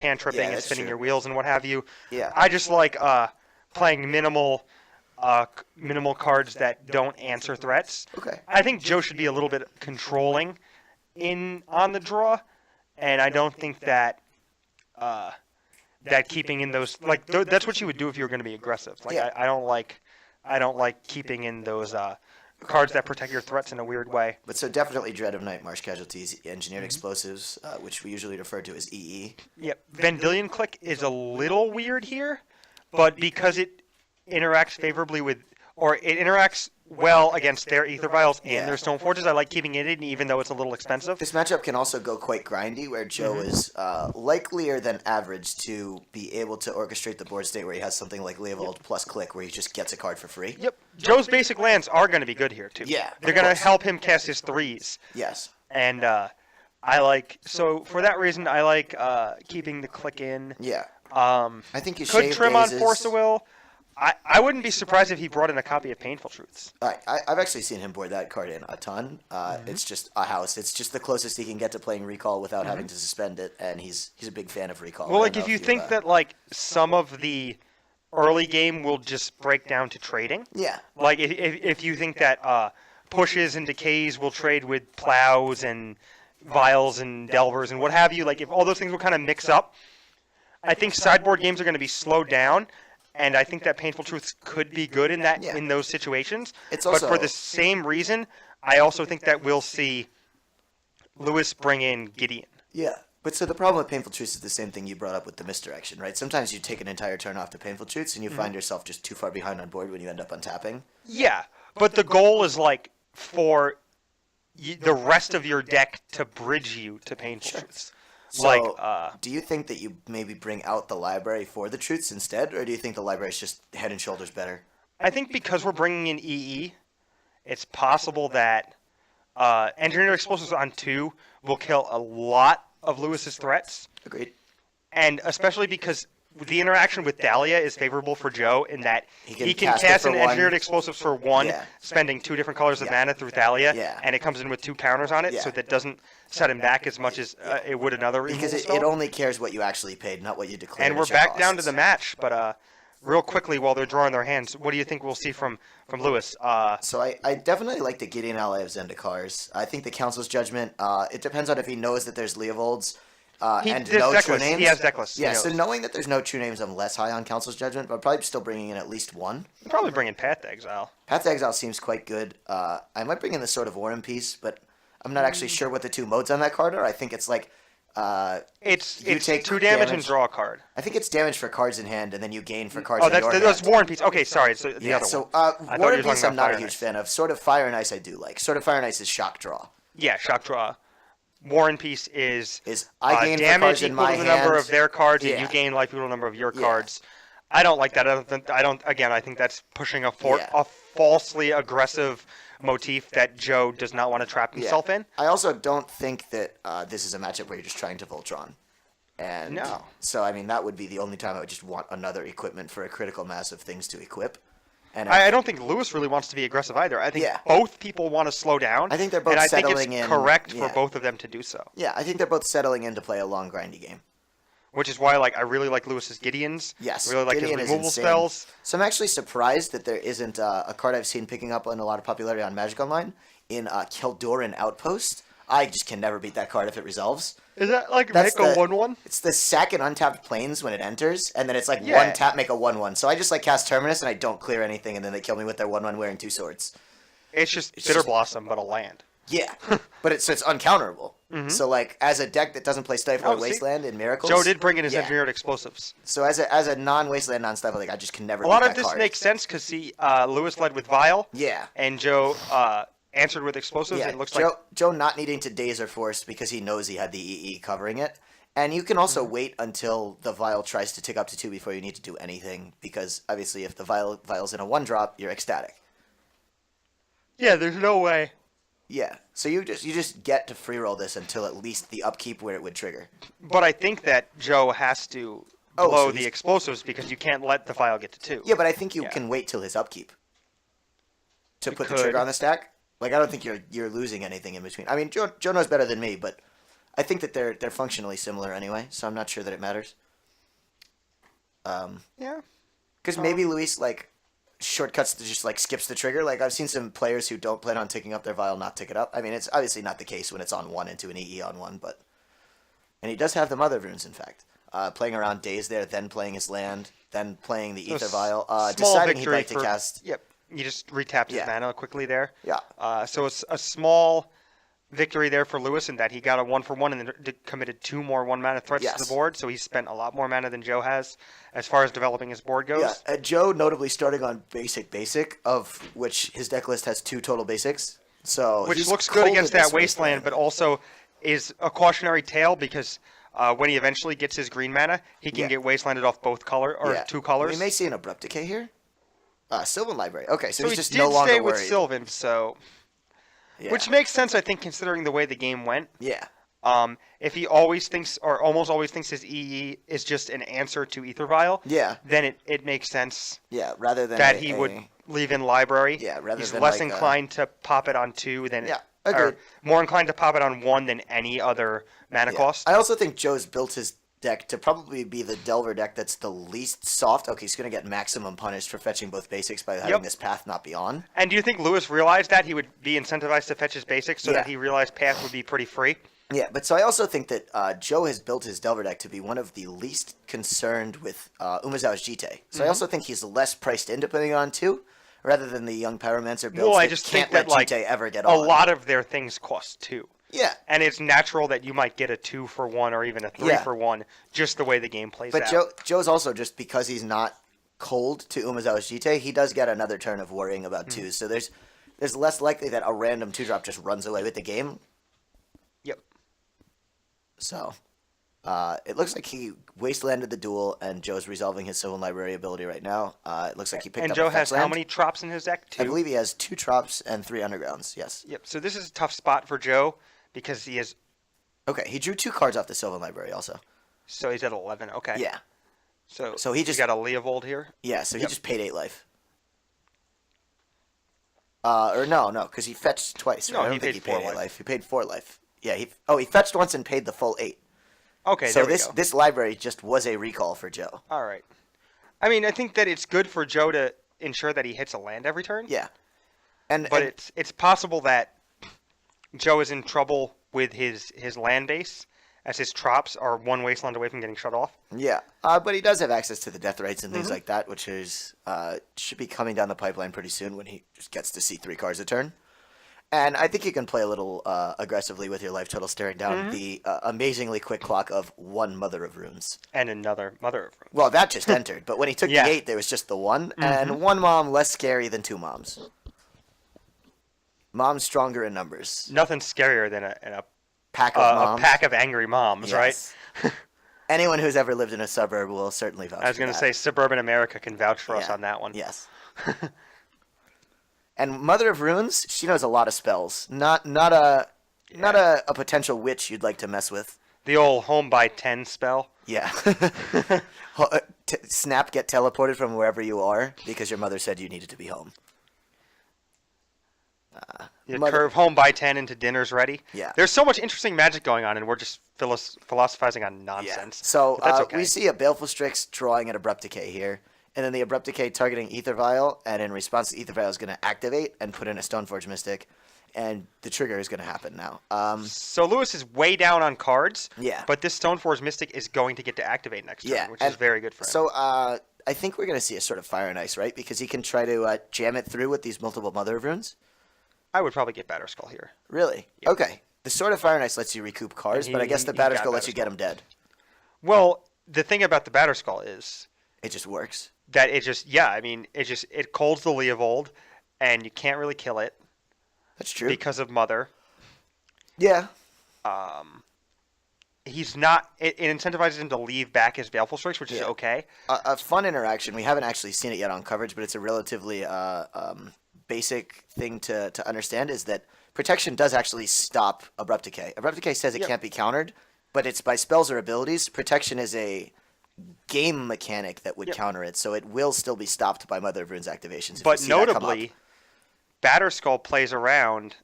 hand tripping and that's spinning true. your wheels and what have you. Yeah. I just like playing minimal cards that don't answer threats. Okay. I think Joe should be a little bit controlling on the draw, and I don't think that that keeping in those that's what you would do if you were going to be aggressive. Like Yeah. I don't like keeping in those cards that protect your threats in a weird way. But so definitely Dread of Night, Marsh Casualties, Engineered Explosives, which we usually refer to as EE. Yep. Vendilion Click is a little weird here, but because it interacts favorably with, or it interacts well against their Ether Vials and Yeah. their Stone Forges, I like keeping it in even though it's a little expensive. This matchup can also go quite grindy, where Joe is likelier than average to be able to orchestrate the board state where he has something like Leovold plus Click, where he just gets a card for free. Yep. Joe's basic lands are going to be good here, too. Yeah, They're of going to course. help him cast his threes. Yes. And I like, so for that reason, I like keeping the Click in. Yeah. I think you could shave trim on Dazes. Force of Will. I wouldn't be surprised if he brought in a copy of Painful Truths. I've actually seen him board that card in a ton. It's just a house. It's just the closest he can get to playing Recall without having to suspend it, and he's a big fan of Recall. Well, I like don't if know you think that like some of the early game will just break down to trading. Yeah. Like if you think that pushes and decays will trade with plows and vials and delvers and what have you, like if all those things will kind of mix up, I think sideboard games are going to be slowed down. And I think that Painful Truths could be good in that in those situations. It's but also, for the same reason, I also think that we'll see Lewis bring in Gideon. Yeah. But so the problem with Painful Truths is the same thing you brought up with the misdirection, right? Sometimes you take an entire turn off to Painful Truths and you find yourself just too far behind on board when you end up untapping. Yeah, but the goal is like for the rest of your deck to bridge you to Painful Truths. So, do you think that you maybe bring out the library for the truths instead, or do you think the library is just head and shoulders better? I think because we're bringing in EE, it's possible that Engineered Explosives on 2 will kill a lot of Lewis's threats. Agreed. And especially because the interaction with Dahlia is favorable for Joe in that he can cast it cast for an one. Engineered Explosives for 1, Yeah. spending 2 different colors of mana through Thalia, Yeah. and it comes in with 2 counters on it, Yeah. so that doesn't set him back as much as it would another removal Because spell. it only cares what you actually paid, not what you declared. And we're as your back down to costs. the match, but real quickly while they're drawing their hands, what do you think we'll see from Lewis? So I definitely like the Gideon ally of Zendikars. I think the Council's Judgment, it depends on if he knows that there's Leovolds and there's no true Deckless. names. He has Deckless. Yeah, He so knows. knowing that there's no true names, I'm less high on Council's Judgment, but probably still bringing in at least one. We'll probably bring in Path to Exile. Path to Exile seems quite good. I might bring in the Sword of War and Peace, but I'm not actually sure what the 2 modes on that card are. I think it's like It's you take 2 damage and damage. draw a card. I think it's damage for cards in hand, and then you gain for cards Oh, in your that's hand. War and Peace. Okay, sorry, it's the Yeah, other so one. I thought War you were and Peace talking I'm about not Fire a and huge Ice. fan of. Sword of Fire and Ice I do like. Sword of Fire and Ice is shock draw. Yeah, shock draw. War and Peace is I gain for damage cards in equal my to the number hand. of their cards, and Yeah. you gain life equal to the number of your Yeah. cards. I don't like that. I don't. Again, I think that's pushing a Yeah. falsely aggressive motif that Joe does not want to trap himself in. I also don't think that this is a matchup where you're just trying to Voltron. And No. So, I mean, that would be the only time I would just want another equipment for a critical mass of things to equip. And I don't think Lewis really wants to be aggressive either. I think Yeah. both people want to slow down. I think they're both and I think settling it's in- correct yeah. for both of them to do so. Yeah, I think they're both settling in to play a long, grindy game. Which is why, I really like Lewis's Gideons. Yes, I really like Gideon his is removal insane. spells. So I'm actually surprised that there isn't a card I've seen picking up on a lot of popularity on Magic Online in Keldoran Outpost. I just can never beat that card if it resolves. Is that like That's make a the- 1/1? It's the sack and untapped planes when it enters, and then it's like Yeah. 1 tap, make a 1/1. So I just cast Terminus and I don't clear anything, and then they kill me with their 1/1 wearing 2 swords. It's just It's Bitter just- Blossom, but a land. Yeah, but it's uncounterable. So as a deck that doesn't play Stifle Oh, or see? Wasteland in Miracles, Joe did bring in his yeah. Engineered Explosives. So as a non-Wasteland, non-Stifle, I just can never. A lot beat of that this card. makes sense because Lewis led with Vial. Yeah. And Joe answered with Explosives. Yeah, It looks Joe not needing to daze or force because he knows he had the EE covering it. And you can also wait until the vial tries to tick up to 2 before you need to do anything, because obviously if the vial's in a 1-drop, you're ecstatic. yeah, there's no way. Yeah, so you just get to free roll this until at least the upkeep where it would trigger. But I think that Joe has to Oh, blow so the he's- Explosives because you can't let the Vial get to 2. Yeah, but I think you Yeah. can wait till his upkeep to You put the could. trigger on the stack. Like I don't think you're losing anything in between. I mean, Joe knows better than me, but I think that they're functionally similar anyway, so I'm not sure that it matters. Yeah. Because maybe Luis like shortcuts to just like skips the trigger. Like I've seen some players who don't plan on ticking up their vial not tick it up. I mean, it's obviously not the case when it's on one into an EE on one, but and he does have the Mother of Runes, in fact. Playing around days there, then playing his land, then playing the Ether Vial, deciding he'd like to cast. Yep. You just retapped his mana quickly there. Yeah. So it's a small victory there for Lewis in that he got a 1-for-1 and then committed 2 more 1-mana threats to the board. So he spent a lot more mana than Joe has as far as developing his board goes. Yeah. Joe notably starting on basic, of which his deck list has 2 total basics. So which looks good against that wasteland, but also is a cautionary tale because when he eventually gets his green mana, he can get wastelanded off both 2 colors. We may see an Abrupt Decay here. Sylvan Library. Okay, so he's just he no longer stay worried. with Sylvan, so Yeah. which makes sense, I think, considering the way the game went. Yeah. If he always thinks, or almost always thinks, his EE is just an answer to Ether Vial, then it makes sense. Yeah, rather than that he would leave in library. Yeah, rather he's than less like inclined to pop it on 2 than agreed. or more inclined to pop it on 1 than any other mana cost. I also think Joe's built his deck to probably be the Delver deck that's the least soft. Okay, he's going to get maximum punished for fetching both basics by having this path not be on. And do you think Lewis realized that he would be incentivized to fetch his basics so that he realized path would be pretty free? Yeah, but so I also think that Joe has built his Delver deck to be one of the least concerned with Umezawa's Jitte. So I also think he's less priced in to putting it on 2, rather than the Young Pyromancer builds I just can't think that let Jitte ever get a on. lot of their things cost 2. Yeah. And it's natural that you might get a 2-for-1 or even a 3-for-1 just the way the game plays out. But Joe's also, just because he's not cold to Umezawa's Jitte, he does get another turn of worrying about 2s. So there's less likely that a random 2-drop just runs away with the game. Yep. So it looks like he wastelanded the duel, and Joe's resolving his Sylvan Library ability right now. It looks like he picked up Joe a fetch has land. how many Trops in his deck? 2? I believe he has 2 Trops and 3 Undergrounds, yes. Yep, so this is a tough spot for Joe because he is... Okay, he drew 2 cards off the Sylvan Library also. So he's at 11, okay. Yeah. So he just got a Leovold here? Yeah, so he just paid 8 life. Or no, because he fetched twice. Right? No, I don't he think paid he paid 4 8 life. life. He paid 4 life. Yeah, he fetched once and paid the full 8. Okay, so there we go. this library just was a recall for Joe. All right. I mean, I think that it's good for Joe to ensure that he hits a land every turn. Yeah. But it's possible that Joe is in trouble with his land base, as his Trops are 1 wasteland away from getting shut off. Yeah, but he does have access to the Death Rights and things like that, which is should be coming down the pipeline pretty soon when he just gets to see 3 cards a turn. And I think you can play a little aggressively with your life total, staring down the amazingly quick clock of 1 Mother of Runes. And another Mother of Runes. Well, that just entered, but when he took the 8, there was just the 1, and 1 mom less scary than 2 moms. Mom's stronger in numbers. Nothing scarier than a pack of moms. A pack of angry moms, yes. Right? Anyone who's ever lived in a suburb will certainly vouch for that. I was going to say suburban America can vouch for us on that one. Yes. And Mother of Runes, she knows a lot of spells. Not a potential witch you'd like to mess with. The old home by 10 spell. Yeah. Snap, get teleported from wherever you are because your mother said you needed to be home. You curve home by 10 into dinner's ready. Yeah. There's so much interesting magic going on, and we're just philosophizing on nonsense. Yeah. So that's okay. We see a Baleful Strix drawing an Abrupt Decay here. And then the Abrupt Decay targeting Ether Vial, and in response, the Ether Vial is going to activate and put in a Stoneforge Mystic, and the trigger is going to happen now. So Lewis is way down on cards, yeah. But this Stoneforge Mystic is going to get to activate next turn, which is very good for him. So I think we're going to see a sort of Fire and Ice, right? Because he can try to jam it through with these multiple Mother of Runes. I would probably get Batterskull here. Really? Yep. Okay. The Sword of Fire and Ice lets you recoup cards, but I guess the Batterskull lets you get them dead. Well, the thing about the Batterskull is... it just works. That it just, it colds the Leovold, and you can't really kill it. That's true. Because of Mother. Yeah. He's not, it incentivizes him to leave back his Baleful Strikes, which is okay. A fun interaction. We haven't actually seen it yet on coverage, but it's a relatively basic thing to understand is that protection does actually stop Abrupt Decay. Abrupt Decay says it can't be countered, but it's by spells or abilities. Protection is a game mechanic that would counter it, so it will still be stopped by Mother of Runes activations. But notably, Batterskull plays around,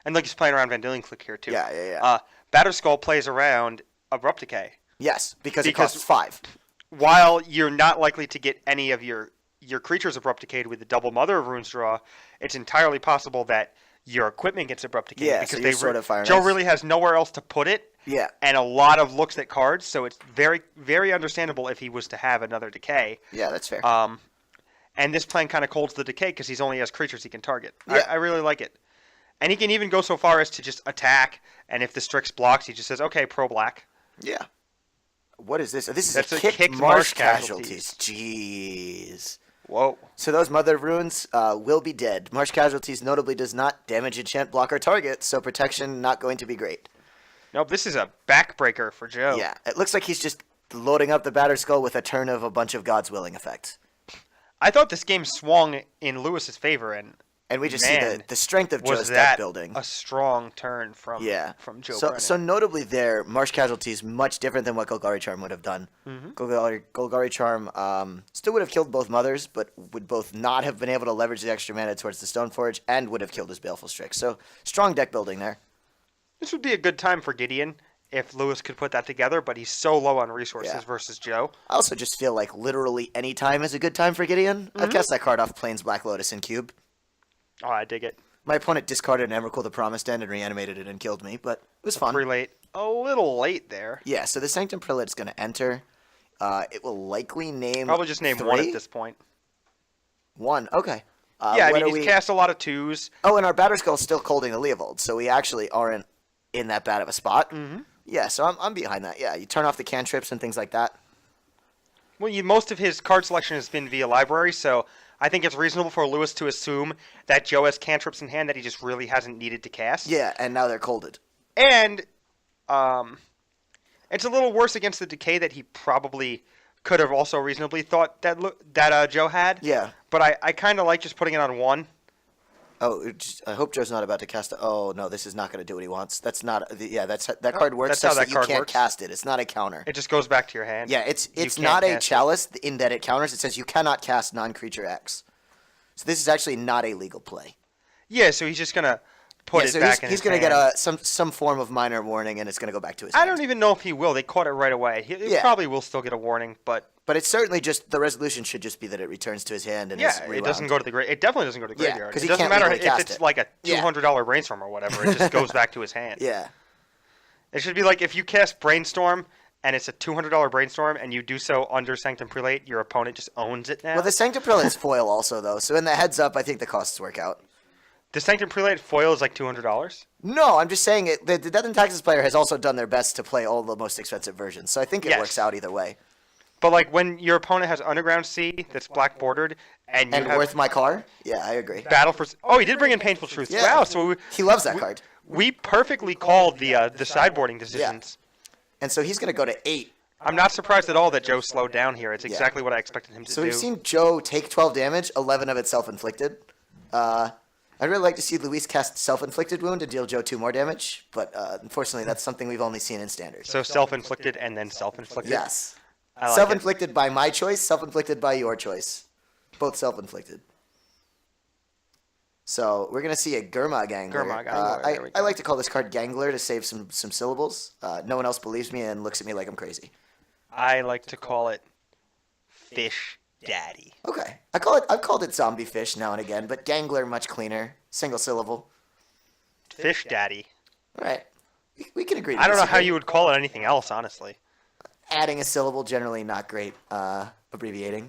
and look, he's playing around Vendilion Click here too. Yeah. Batterskull plays around Abrupt Decay. Yes, because it Because- costs 5. While you're not likely to get any of your creatures Abrupt Decayed with the double Mother of Runes draw, it's entirely possible that your equipment gets Abrupt Decayed. Yeah, because so you're sort of Fire Joe Knights. really has nowhere else to put it, Yeah. and a lot of looks at cards, so it's very, very understandable if he was to have another Decay. Yeah, that's fair. And this plan kind of holds the Decay because he's only has creatures he can target. Yeah. I really like it. And he can even go so far as to just attack, and if the Strix blocks, he just says, okay, pro-black. Yeah. What is this? This is That's a a kicked kicked marsh marsh casualties. Jeez. Whoa. So those Mother of Runes will be dead. Marsh Casualties notably does not damage enchant block or target, so protection not going to be great. Nope, this is a backbreaker for Joe. Yeah, it looks like he's just loading up the Batterskull with a turn of a bunch of God's Willing effects. I thought this game swung in Lewis's favor, and And we just Man, see the strength of was Joe's deck that building. a strong turn from Joe So, Brennan. so notably there, Marsh Casualties much different than what Golgari Charm would have done. Mm-hmm. Golgari Charm still would have killed both mothers, but would both not have been able to leverage the extra mana towards the Stoneforge and would have killed his Baleful Strix. So strong deck building there. This would be a good time for Gideon if Lewis could put that together, but he's so low on resources Yeah. versus Joe. I also just feel like literally any time is a good time for Gideon. I'd cast that card off Plains Black Lotus in Cube. Oh, I dig it. My opponent discarded an Emrakul the Promised End and reanimated it and killed me, but it was fun. Prelate. A little late there. Yeah, so the Sanctum Prelate is going to enter. It will likely name Probably just name 3? one at this point. 1, okay. Yeah, I what mean, are he's we- cast a lot of 2s. Oh, and our Batterskull's still colding the Leovold, so we actually aren't in that bad of a spot. Mm-hmm. Yeah, so I'm behind that. Yeah, you turn off the cantrips and things like that. Well, most of his card selection has been via library, so I think it's reasonable for Lewis to assume that Joe has cantrips in hand that he just really hasn't needed to cast. Yeah, and now they're colded. And it's a little worse against the Decay that he probably could have also reasonably thought that Joe had. Yeah. But I kind of like just putting it on 1. Oh, I hope Joe's not about to cast it. Oh, no, this is not going to do what he wants. That's not... Yeah, that card works that's how such that you card can't works. cast it. It's not a counter. It just goes back to your hand. Yeah, it's can't not a cast it. chalice in that it counters. It says you cannot cast non-creature X. So this is actually not a legal play. Yeah, so he's just going to put Yeah, it so back in he's his going to hand. get some form of minor warning, and it's going to go back to his I hand. don't even know if he will. They caught it right away. He Yeah. probably will still get a warning, but But it's certainly just... The resolution should just be that it returns to his hand and is yeah, it rewound. doesn't go to the it definitely doesn't go to the Yeah, graveyard. 'cause It he doesn't can't matter legally if cast it's it. like a Yeah. $200 brainstorm or whatever. It just goes back to his hand. Yeah. It should be like if you cast Brainstorm and it's a $200 Brainstorm and you do so under Sanctum Prelate, your opponent just owns it now. Well, the Sanctum Prelate's foil also, though. So in the heads up, I think the costs work out. The Sanctum Prelate foil is like $200. No, I'm just saying it. The Death and Taxes player has also done their best to play all the most expensive versions. So I think it Yes. works out either way. But like when your opponent has Underground Sea that's black bordered and you And have worth my car? Yeah, I agree. Battle for... Oh, he did bring in Painful Truth. Yeah. Wow, so He loves that card. we perfectly called the sideboarding decisions. And so he's going to go to 8. I'm not surprised at all that Joe slowed down here. It's exactly what I expected him to So do. we've seen Joe take 12 damage, 11 of it self-inflicted. I'd really like to see Luis cast Self-Inflicted Wound and deal Joe 2 more damage, but unfortunately that's something we've only seen in Standard. So self-inflicted and then self-inflicted? Yes. I like it. Self-inflicted by my choice, self-inflicted by your choice. Both self-inflicted. So we're going to see a Gurmag Gangler. Gurmag Gangler, there we I go. like to call this card Gangler to save some syllables. No one else believes me and looks at me like I'm crazy. I like to call it Fish Daddy. Okay. I've called it Zombie Fish now and again, but Gangler much cleaner. Single syllable. Fish Daddy. All right. We can agree to I don't know how disagree. you would call it anything else, honestly. Adding a syllable, generally not great abbreviating.